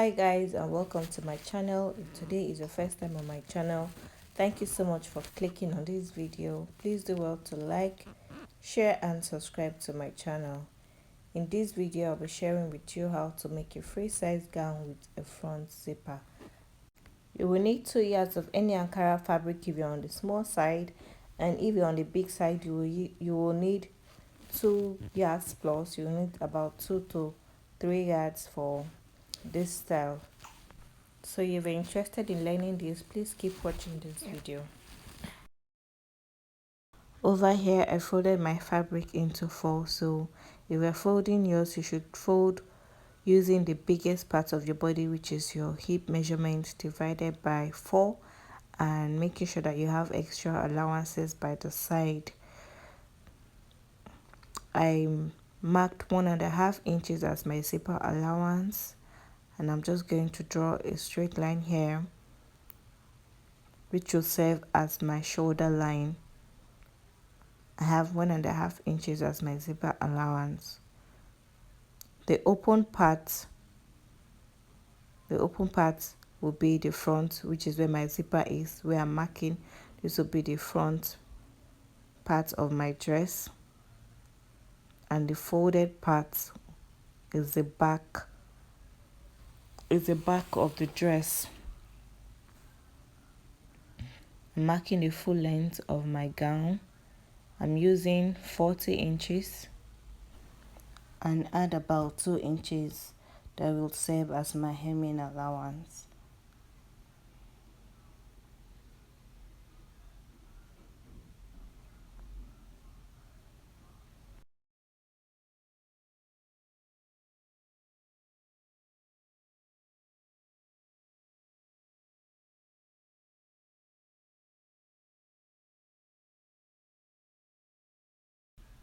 Hi guys, and welcome to my channel. If today is your first time on my channel, thank you so much for clicking on this video. Please do well to like, share and subscribe to my channel. In this video I'll be sharing with you how to make a free size gown with a front zipper. You will need 2 yards of any Ankara fabric if you're on the small side, and if you're on the big side you will need 2 yards plus. You will need about 2 to 3 yards for this style. So if you're interested in learning this, please keep watching this video. Over here I folded my fabric into 4, so if you're folding yours, you should fold using the biggest part of your body, which is your hip measurement, divided by 4, and making sure that you have extra allowances by the side. I marked 1.5 inches as my zipper allowance, and I'm just going to draw a straight line here which will serve as my shoulder line. I have 1.5 inches as my zipper allowance. The open part will be the front, which is where my zipper is, where I'm marking. This will be the front part of my dress, and the folded part is the back of the dress. I'm marking the full length of my gown. I'm using 40 inches and add about 2 inches that will serve as my hemming allowance.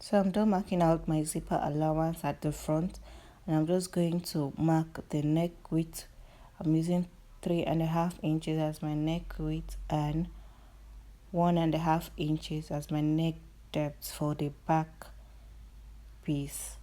So I'm done marking out my zipper allowance at the front, and I'm just going to mark the neck width. I'm using 3.5 inches as my neck width and 1.5 inches as my neck depth for the back piece.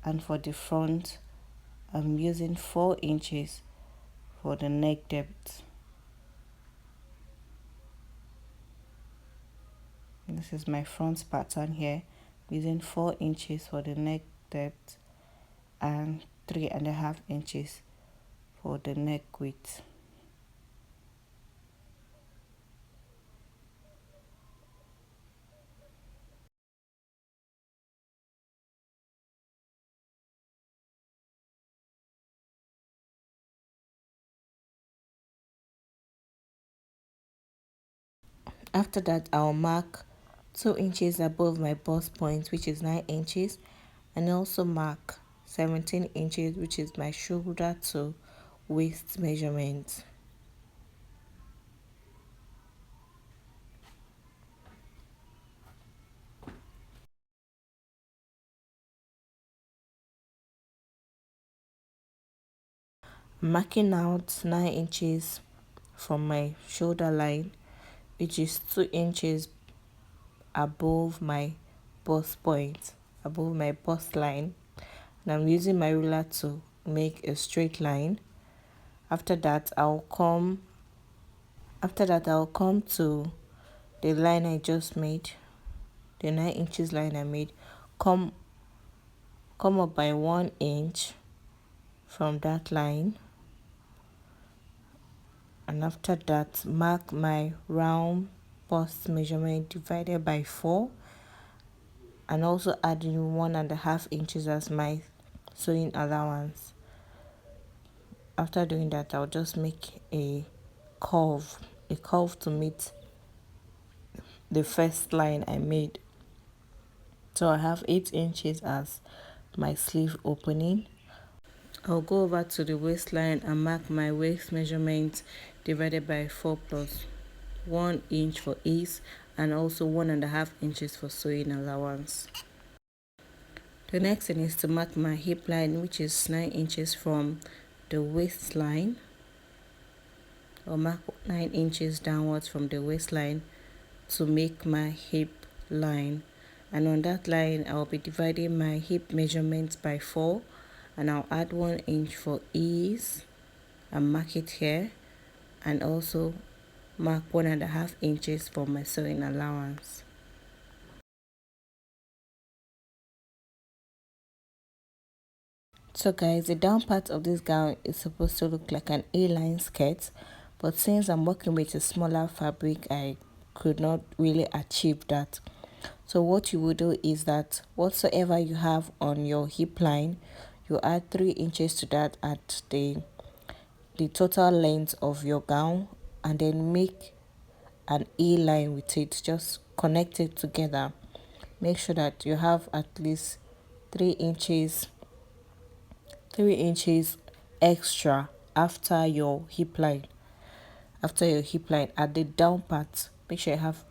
And for the front, I'm using 4 inches for the neck depth. This is my front pattern here, using 4 inches for the neck depth and 3.5 inches for the neck width. After that, I'll mark 2 inches above my bust point, which is 9 inches, and also mark 17 inches, which is my shoulder to waist measurement. Marking out 9 inches from my shoulder line, which is 2 inches above my bust point, above my bust line, and I'm using my ruler to make a straight line. After that I'll come to the line I just made, the 9 inches line I made. Come up by 1 inch from that line, and after that mark my round bust measurement divided by 4, and also add in 1.5 inches as my sewing allowance. After doing that, I'll just make a curve to meet the first line I made. So I have 8 inches as my sleeve opening. I'll go over to the waistline and mark my waist measurement divided by 4 plus 1 inch for ease, and also 1.5 inches for sewing allowance. The next thing is to mark my hip line, which is 9 inches from the waistline. I'll mark 9 inches downwards from the waistline to make my hip line, and on that line I'll be dividing my hip measurements by 4 and I'll add 1 inch for ease and mark it here, and also mark 1.5 inches for my sewing allowance. So guys, the down part of this gown is supposed to look like an A-line skirt, but since I'm working with a smaller fabric, I could not really achieve that. So what you will do is that whatsoever you have on your hip line, you add 3 inches to that at the total length of your gown, and then make an A line with it. Just connect it together. Make sure that you have at least 3 inches 3 inches extra after your hip line. After your hip line at the down part, make sure you have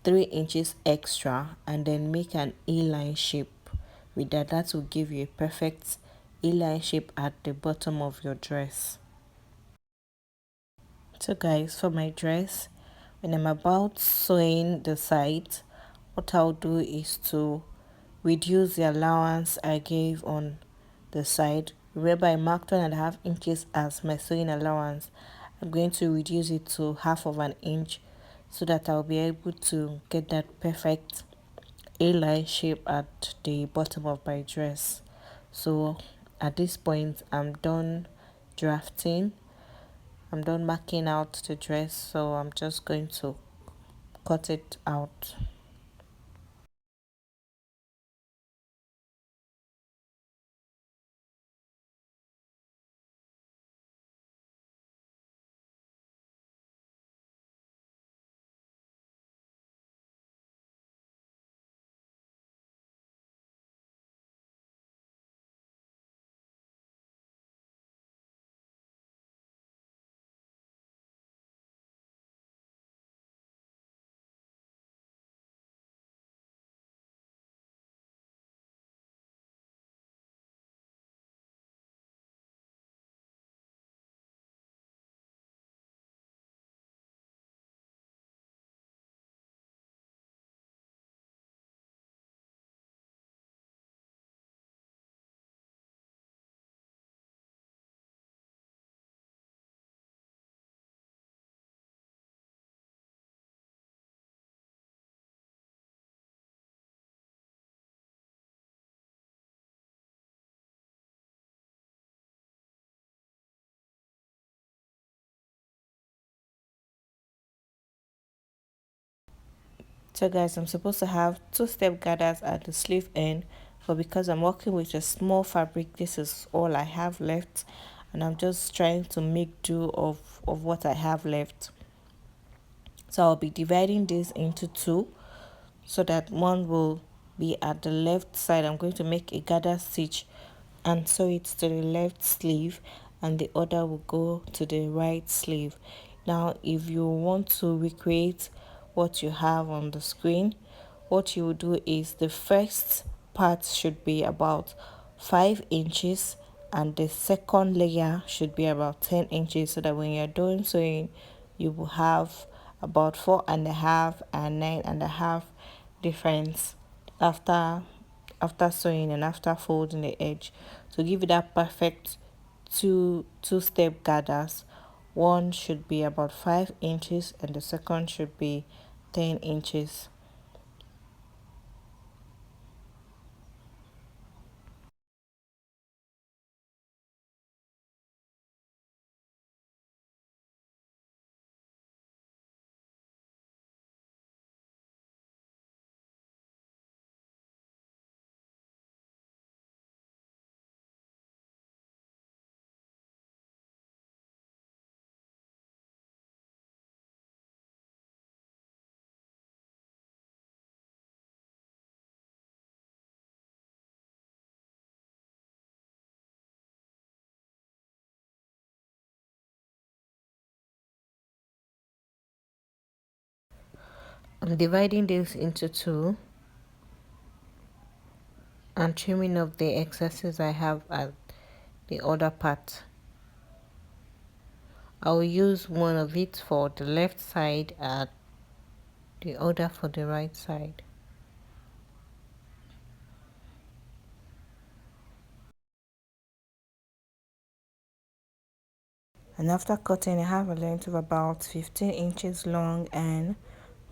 3 inches extra, and then make an A-line shape with that. That will give you a perfect A-line shape at the bottom of your dress. So guys, for my dress, when I'm about sewing the side, what I'll do is to reduce the allowance I gave on the side. Remember, I marked 1.5 inches as my sewing allowance. I'm going to reduce it to 1/2 inch so that I'll be able to get that perfect A-line shape at the bottom of my dress. So at this point, I'm done drafting. I'm done marking out the dress, so I'm just going to cut it out. So guys, I'm supposed to have 2 step gathers at the sleeve end, but because I'm working with a small fabric, this is all I have left, and I'm just trying to make do of what I have left. So I'll be dividing this into two, so that one will be at the left side. I'm going to make a gather stitch and sew it to the left sleeve, and the other will go to the right sleeve. Now if you want to recreate what you have on the screen, what you will do is the first part should be about 5 inches, and the second layer should be about 10 inches, so that when you're doing sewing, you will have about 4.5 and 9.5 difference after sewing and after folding the edge, to give you that perfect two-step gathers. One should be about 5 inches and the second should be 10 inches. I'm dividing this into two and trimming off the excesses I have at the other part. I will use one of it for the left side and the other for the right side. And after cutting, I have a length of about 15 inches long and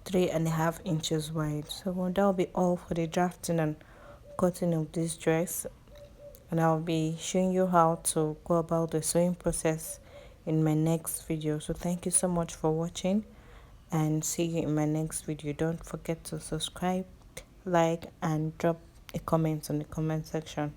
3.5 inches wide. So that will be all for the drafting and cutting of this dress, and I'll be showing you how to go about the sewing process in my next video. So thank you so much for watching, and see you in my next video. Don't forget to subscribe, like, and drop a comment on the comment section.